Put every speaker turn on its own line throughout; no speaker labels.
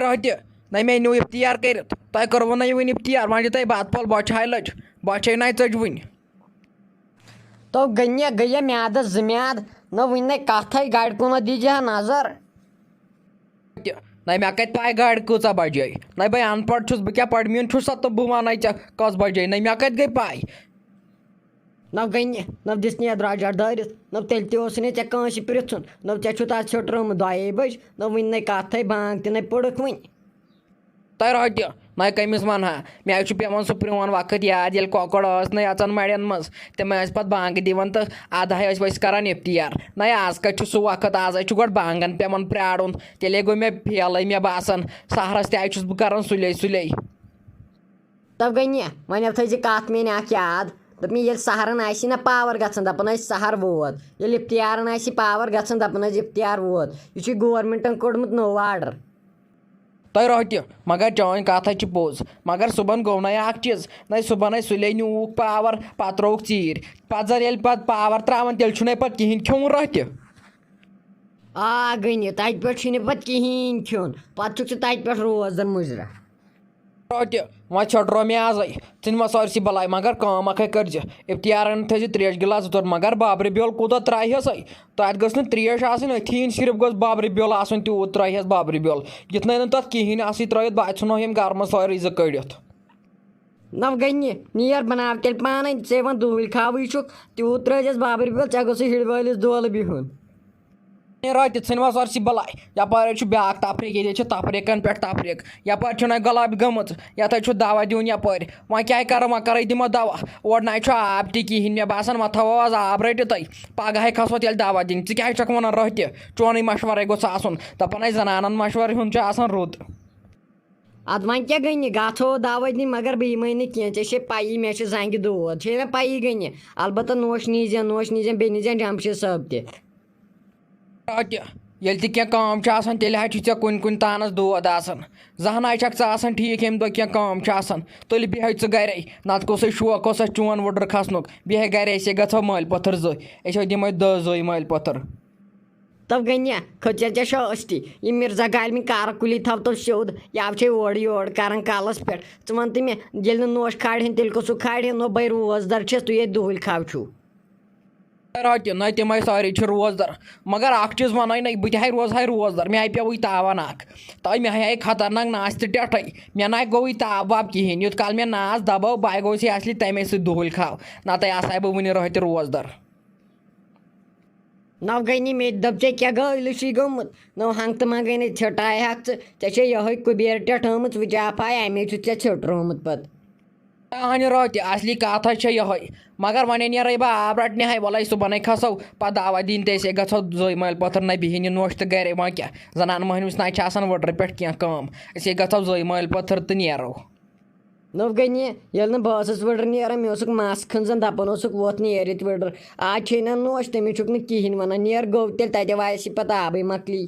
رہتہِ نہ مےٚ نیوٗ اِفتِیار کٔرِتھ تۄہہِ کوٚروٕ نہٕ یہِ وٕنہِ اِفتِیار وۄنۍ چھُو تۄہہِ بَتہٕ پھوٚل بۄچھِ لٔج بۄچھے نَے ژٔجوٕنۍ
تو گٔیے میادس زٕ میاد نہ وٕنہِ کتھے گاڑِ کُنتھ دیٖزِ ہا نظر
نہ مےٚ کَتہِ پاے گاڑِ کۭژاہ بجے نہ بہٕ اَن پڑھ چھُس بہٕ کیٛاہ پٔرۍمیٖن چھُسا تہٕ بہٕ وَنَے ژےٚ کٔژ بجے نہ مےٚ کَتہِ گٔے پاے
نہ گٔنہِ نہ دِژنہِ درٛاجر دٲرِتھ نہ تیٚلہِ تہِ اوسُے نہٕ ژےٚ کٲنٛسہِ پرٛژھُن نہ ژےٚ چھُتھ آز چھُٹرٲمٕژ 2 بجہِ نہ وٕنہِ کتھے بانٛگ تہِ نَے پٔڑٕکھ وٕنہِ
تۄہہِ رۄتہِ نہ کٔمِس وَنہٕ ہا مےٚ چھُ پٮ۪وان سُہ پرٛون وقت یاد ییٚلہِ کۄکُر ٲس نہٕ اَژان مَڑٮ۪ن منٛز تِم ٲسۍ پَتہٕ بانٛگہٕ دِوان تہٕ اَدٕ ٲسۍ أسۍ کَران اِفتِیار نہ آز کَتہِ چھُ سُہ وقت آز چھُ گۄڈٕ بانٛگَن پٮ۪وان پیارُن تیٚلے گوٚو مےٚ فیلٕے مےٚ باسان سہرَس تہِ چھُس بہٕ کَران سُلے سُلے
دَپ گٔنہِ وۄنۍ تھٲیزِ کَتھ میٛٲنۍ اکھ یاد دوٚپمے ییٚلہِ سہرن آسہِ نہ پاور گژھان دَپان ٲسۍ سہر ووت ییٚلہِ اِفتِیارن آسہِ پاور گژھان دَپان ٲسۍ اِفتِیار ووت یہِ چھُ گورمنٹن کوٚڑمُت نوٚو آرڈر
تۄہہِ رۄتہِ مگر چٲنۍ کَتھ چھِ پوٚز مگر صُبحن گوٚو نَے اکھ چیٖز نَے صُبحن سُلے نیوٗکھ پاور پتہٕ ترٛووُکھ ژیٖرۍ پتہٕ زن ییٚلہِ پتہٕ پاور ترٛاوان تیٚلہِ چھُنَے پتہٕ کِہیٖنۍ کھیوٚن رۄتہِ
آ گٔنہِ تَتہِ پٮ۪ٹھ چھُنہٕ پَتہٕ کِہیٖنۍ کھیوٚن پَتہٕ چھُکھ ژٕ تَتہِ پٮ۪ٹھ روزدر مُجرا
رۄتہِ وۄنۍ چھٔٹرو مےٚ آزَے ژھٕنۍ سٲرسٕے بلاے مگر کٲم اَکھے کٔرزِ اِفتِیارن تھٲیزِ ترٛیش گِلاس 2 مگر بابرِ بیول کوٗتاہ ترٛایہَسے تَتھ گٔژھ نہٕ ترٛیش آسٕنۍ أتھی صرف گوٚژھ بابرِ بیول آسُن تیوٗت ترٛایہَس بابرِ بیول یِتھ نہٕ تَتھ کِہیٖنۍ آسٕے ترٛٲیِتھ بہٕ ژھٕنو یِم گرمہٕ سٲرٕے زٕ کٔڑِتھ
نہ گٔنہِ نیر بناو تیٚلہِ پانے ژےٚ وۄنۍ دُہٕلۍ کھاوٕے چھُکھ تیوٗت ترٛٲیزٮ۪س بابرِ بیول ژےٚ گوٚژھُے ہِڑ وٲلِس دولہٕ بِہُن
رۄتہِ ژھٕنۍ سٲرسٕے بلاے یپٲرۍ چھُ بیٛاکھ تفریٖق ییٚتہِ چھِ تفریٖقن پٮ۪ٹھ تفریٖق یپٲرۍ چھُنَے گۄلابہِ گٔمٕژ یَتھ چھُ دوا دیُن یپٲرۍ وۄنۍ کیٛاہ کَرو وۄنۍ کَرَے دِمو دوا اورٕ نَے چھُ آب تہِ کِہیٖنۍ مےٚ باسان وۄنۍ تھاوو آز آب رٔٹِتھٕے پگہٕے کھسو تیٚلہِ دوا دِنہِ ژٕ کیٛاہ چھَکھ وَنان رۄتہِ چونٕے مشورَے گوٚژھ آسُن دَپان ٲسۍ زنانن مشوَرٕ ہُنٛد چھُ آسان رُت
اَدٕ وۄنۍ کیٛاہ گٔنہِ گژھو دوا دِنہِ مگر بہٕ یِمَے نہٕ کینٛہہ ژےٚ چھے پَیی مےٚ چھِ زنٛگہِ دود چھے مےٚ پَیی گٔنہِ البتہ نوش نیٖزٮ۪ن بیٚیہِ نیٖزٮ۪ن جمشیٖد صٲب تہِ
رۄتہِ ییٚلہِ تہِ کینٛہہ کٲم چھِ آسان تیٚلہِ حظ چھُ ژےٚ کُنہِ تانَس دود آسان زانٛہہ نَے چھَکھ ژٕ آسان ٹھیٖک ییٚمہِ دۄہ کینٛہہ کٲم چھِ آسان تُلہِ بیٚہے ژٕ گَرے نَتہٕ کُسٕے شوق اوس اَسہِ چون وُڈٕر کھسنُک بیٚہے گَرے أسے گژھو مٲلۍ پٔتھٕر أسۍ دِمے 2 زٕے مٲلۍ پٔتھٕر
دَپ گٔنہِ کھٔژیا ژےٚ شٲستی یہِ مِرزا گالمہِ کارٕ کُلی تھاوتو سیوٚد یَوٕ چھے اورٕ یورٕ کَران کَلَس پٮ۪ٹھ ژٕ وَن تہٕ مےٚ ییٚلہِ نہٕ نوش کھالہن تیٚلہِ کُسُکھ کھالہن نو بٔے روزدَر چھَس تُہۍ ییٚتہِ دُہٕلۍ کھاو چھُو
رۄتہِ نَے تِمَے سٲری چھِ روزدَر مگر اَکھ چیٖز وَنَے نَے بہٕ تہِ ہَے روزہَے روزدَر مےٚ ہَے پیوٚوُے تاوان اَکھ تۄہہِ مےٚ ہَے خطرناک ناس تہِ ٹٮ۪ٹھَے مےٚ نَے گوٚوُے تاو واب کِہیٖنۍ یوٗت کال مےٚ ناس دَبٲو بہٕ گوٚوُس ہے اَصلی تَمے سۭتۍ دُہٕلۍ کھاو نَتہٕ آسہٕ ہا بہٕ وٕنہِ رۄتہِ روزدَر
نو گٔنہِ مےٚ تہِ دوٚپ ژےٚ کیٛاہ گٲلِشٕے گوٚمُت نو ہنٛگتہٕ منٛگَے نَے ژھٕٹاے ہَکھ ژےٚ چھے یِہوٚے کُبیر ٹٮ۪ٹھٲمٕژ وٕچاپاے اَمے چھُ ژےٚ ژھٕٹرومُت پَتہٕ
اَہنہِ رۄتہِ اَصلی کَتھ حظ چھےٚ یِہوٚے مگر وۄنۍ نیرَے بہٕ آب رَٹنہِ ہَے وَلَے صُبحنٕے کھسو پَتہٕ دوا دِنۍ تہِ أسے گژھو 2 مٲلۍ پٔتھٕر نہ بِہِنۍ یہِ نوش تہٕ گَرے وۄنۍ کیٛاہ زنان مٔہنوِس نَے چھِ آسان وٕڈرِ پٮ۪ٹھ کینٛہہ کٲم أسے گژھو 2 مٲلۍ پٔتھٕر تہٕ نیرو
نو گٔنہِ ییٚلہِ نہٕ بہٕ ٲسٕس وٕڈٕر نیران مےٚ اوسُکھ مَس کھٔنزان دَپان اوسُکھ ووٚتھ نیرِتھ وٕڈٕر آز چھے نہ نوش تٔمِس چھُکھ نہٕ کِہیٖنۍ وَنان نیر گوٚو تیٚلہِ تَتہِ واسہِ پَتہٕ آبٕے مۄکلی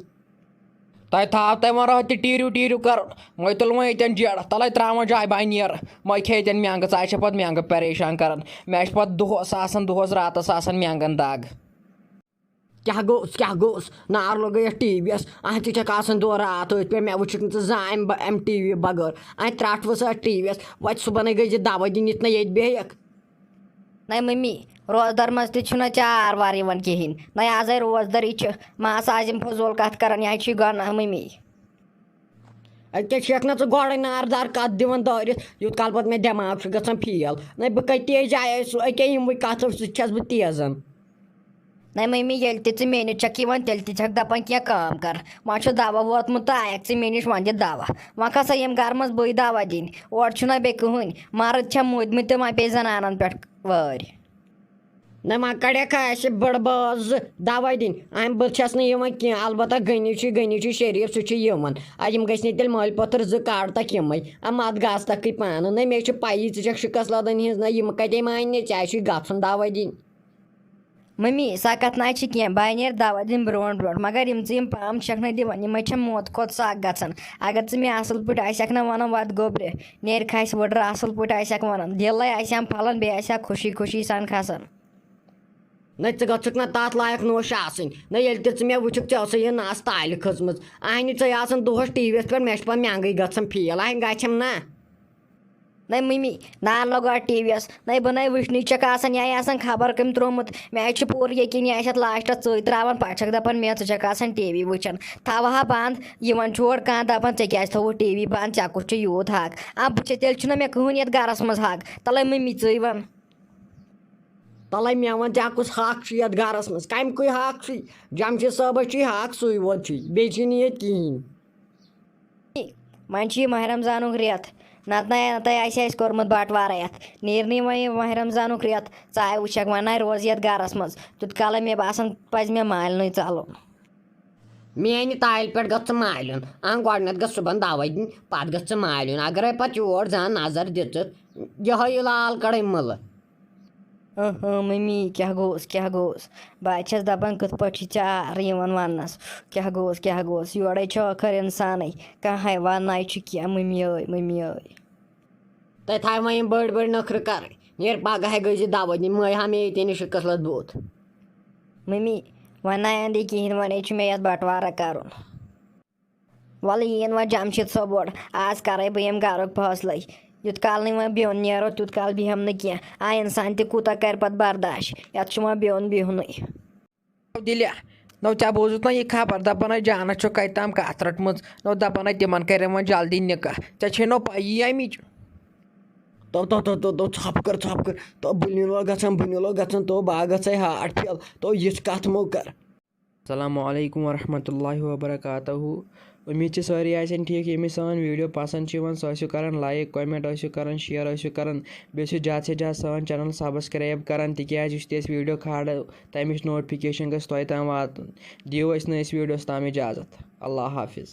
تۄہہِ تھاو تۄہہِ وۄنۍ رۄتہِ ٹیٖرِو کَرُن وۄنۍ تُل وۄنۍ ییٚتٮ۪ن جیڈٕ تَلَے ترٛاوان جاے باے نیرٕ وۄنۍ کھے ییٚتٮ۪ن مٮ۪نٛگہٕ ژٕ چھےٚ پَتہٕ مٮ۪نٛگہٕ پریشان کَران مےٚ چھِ پَتہٕ دۄہَس راتَس آسان مٮ۪نٛگَن دَگ
کیٛاہ گوٚوُس نار لوٚگُے یَتھ ٹی وی یَس اَتھ تہِ چھَکھ آسان دۄہ راتھ أتھۍ پٮ۪ٹھ مےٚ وٕچھُکھ نہٕ ژٕ زانٛہہ اَمہِ ٹی وی بغٲر اَتھ ترٛٹھ اَتھ ٹی وی یَس وۄنۍ صُبحنٕے گٔے زِ دوا دِنہِ یِتھ نہٕ ییٚتہِ بیٚہکھ
نَے مٔمی روزدَر منٛز تہِ چھُنہٕ چار وار یِوان کِہیٖنۍ نَے آزَے روزدَرٕے چھِ ماس آز یِم فضوٗل کَتھ کَران یہِ حظ چھِ گۄناہ مٔمی
اَتہِ چھَکھ نہ ژٕ گۄڈَے ناردار کَتھ دِوان دٲرِتھ یوٗت کال پَتہٕ مےٚ دٮ۪ماغ چھُ گژھان فیل نَے بہٕ کَتہِ تیز جایے سُہ أکیٛاہ یِموٕے کَتھو سۭتۍ چھَس بہٕ تیزان
نَے مٔمی ییٚلہِ تہِ ژٕ مےٚ نِش چھَکھ یِوان تیٚلہِ تہِ چھَکھ دَپان کینٛہہ کٲم کَر وۄنۍ چھُ دوا ووتمُت تہٕ آیَکھ ژٕ مےٚ نِش وۄنۍ دِ دوا وۄنۍ کھسا یِم گرٕ منٛز بٕے دوا دِنۍ اورٕ چھُنہ بیٚیہِ کٕہٕنۍ مرٕد چھےٚ موٗدمٕتۍ تہٕ وۄنۍ پیٚیہِ زَنانَن پٮ۪ٹھ وٲرۍ
نہ وۄنۍ کَڑیکھ اَسہِ بٔڑ بٲژ زٕ دوا دِنۍ اَمہِ بہٕ چھَس نہٕ یِوان کینٛہہ البتہ گٔنی چھُ شریٖف سُہ چھُ یِوان یِم گٔژھۍ نہٕ تیٚلہِ مٲلۍ پٔتھٕر 2 کاڑتَکھ یِمَے مَتہٕ گژھتَکھٕے پانہٕ نہ مےٚ چھِ پَیی ژٕ چھَکھ شِکَس لَدَن ہِنٛز نہ یِم کَتے مانہِ ژےٚ چھُے گژھُن دوا دِنۍ
مٔمی سۄ کَتھ نہ چھِ کینٛہہ بہٕ نیرٕ دوا دِنۍ برونٛٹھ مگر یِم ژٕ یِم پام چھَکھ نہ دِوان یِمَے چھےٚ موت کھۄتہٕ سَکھ گژھان اگر ژٕ مےٚ اَصٕل پٲٹھۍ آسٮ۪کھ نہ وَنان وَتھ گوٚبرِ نیرِ کھَسہِ وٕڈٕر اَصٕل پٲٹھۍ آسٮ۪کھ وَنان دِلَے آسہِ ہَم پھَلان بیٚیہِ آسہِ ہا خوشی سان کھَسان
نہ ژٕ گژھکھ نہ تَتھ لایق نوش آسٕنۍ نہ ییٚلہِ تہِ ژٕ مےٚ وٕچھکھ ژےٚ ٲسٕے یہِ نَس تالہِ کھٔژمٕژ اَنہِ ژے آسان دۄہَس ٹی وی یَس پٮ۪ٹھ مےٚ چھِ پَتہٕ مٮ۪نٛگٕے گژھان فیٖل اَنہِ گژھٮ۪م نا
نہیں ممی نان لگو ٹی وی یس نہیں بہٕ نَے وٕچھنٕے چھَکھ آسان یا آسان خبر کٔمۍ ترٛوومُت مےٚ چھُ پوٗرٕ یقیٖن یہِ آسہِ اَتھ لاسٹَس ژٕے ترٛاوان پَتہٕ چھَکھ دَپان مےٚ ژٕ چھَکھ آسان ٹی وی وٕچھان تھاوٕ ہا بنٛد یِوان چھُ اورٕ کانٛہہ دَپان ژےٚ کیٛازِ تھوٚوُتھ ٹی وی بنٛد ژےٚ کُس چھُ یوٗت حق بہٕ چھَس تیٚلہِ چھُنہ مےٚ کٕہٕنۍ یَتھ گَرَس منٛز حق تَلَے ممی ژٕے وَن
تَلَے مےٚ وَن ژےٚ کُس حق چھُ یَتھ گَرَس منٛز کَمہِ کُے حق چھُے جَمشیٖد صٲبَس چھُے حق سُے ووت چھُے بیٚیہِ چھُے نہٕ ییٚتہِ کِہیٖنۍ
وۄنۍ چھُ یہِ ماہِ رمضانُک رٮ۪تھ نَتہٕ آسہِ اَسہِ کوٚرمُت بَٹوارَے یَتھ نیرنٕے وۄنۍ یہِ ماہِ رمضانُک رٮ۪تھ ژاے وٕچھکھ وۄنۍ نَے روزِ یَتھ گَرَس منٛز تیُت کالَے مےٚ باسان پَزِ مےٚ مالنٕے ژَلُن
میٛانہِ تالہِ پٮ۪ٹھ گژھ ژٕ مالیُن گۄڈنٮ۪تھ گژھ صُبحن دوا دِنۍ پَتہٕ گژھ ژٕ مالیُن اگرے پَتہٕ یور زانٛہہ نظر دِژٕتھ یِہوٚے لال کَڑٕنۍ مٕلہٕ
ممی کیٛاہ گوٚوُس بہٕ چھَس دَپان کِتھ پٲٹھۍ چھِ چار یِوان وَننَس کیٛاہ گوٚوُس یورَے چھُ ٲخٕر اِنسانٕے کانٛہہ وَنناے چھُ کینٛہہ ممی ٲے
تَتہِ تھاوِ وۄنۍ یِم بٔڑۍ بٔڑۍ نٔکھرٕ کَرٕنۍ نیرِ پَگہٕے گٔے زِ دوا دِنۍ مٔے ہا مے ییٚتے نِش قٕسلت بوٗت
ممی وۄنۍ نَے اَندی کِہیٖنۍ وۄنۍ چھُ مےٚ یَتھ بَٹوارا کَرُن وَلہٕ یِیِن وۄنۍ جَمشیٖد صٲب اور آز کَرَے بہٕ ییٚمہِ گَرُک فٲصلَے یُت کال نہٕ وۄنۍ بِہُن نیرو تیُت کال بیٚہم نہٕ کینٛہہ اِنسان تہِ کوٗتاہ کَرِ پَتہٕ برداش یَتھ چھُ وۄنۍ بِہُنٕے
دِلیا نو ژےٚ بوٗزُتھ نہ یہِ خبر دَپان ٲسۍ جانَس چھُ کَتہِ تام کَتھ رٔٹمٕژ نو دَپان ٲسۍ تِمن کَرن وۄنۍ جلدی نِکاح ژےٚ چھے نو پَیی اَمِچ
تو ژھۄپہٕ کر تو بٕنیُل گژھان تو بہٕ گژھے ہاٹ پھیل تو یِژھ کَتھ مو کَر
السلام علیکم ورحمۃ اللہ وبرکاتہ امید چھِ سٲری آسن ٹھیٖک ییٚمِس سٲنۍ ویٖڈیو پَسنٛد چھِ یِوان سُہ ٲسِو کَران لایک کومٮ۪نٛٹ ٲسِو کَران شِیَر ٲسِو کَران بیٚیہِ ٲسِو زیادٕ سے زیادٕ سٲنۍ چَنَل سبسکرایب کَران تِکیٛازِ یُس تہِ أسۍ ویٖڈیو کھالو تَمِچ نوٹفِکیشَن گژھِ تۄہہِ تام واتُن دِیِو أسۍ نہٕ أسۍ ویٖڈیوَس تام اِجازت اللہ حافِظ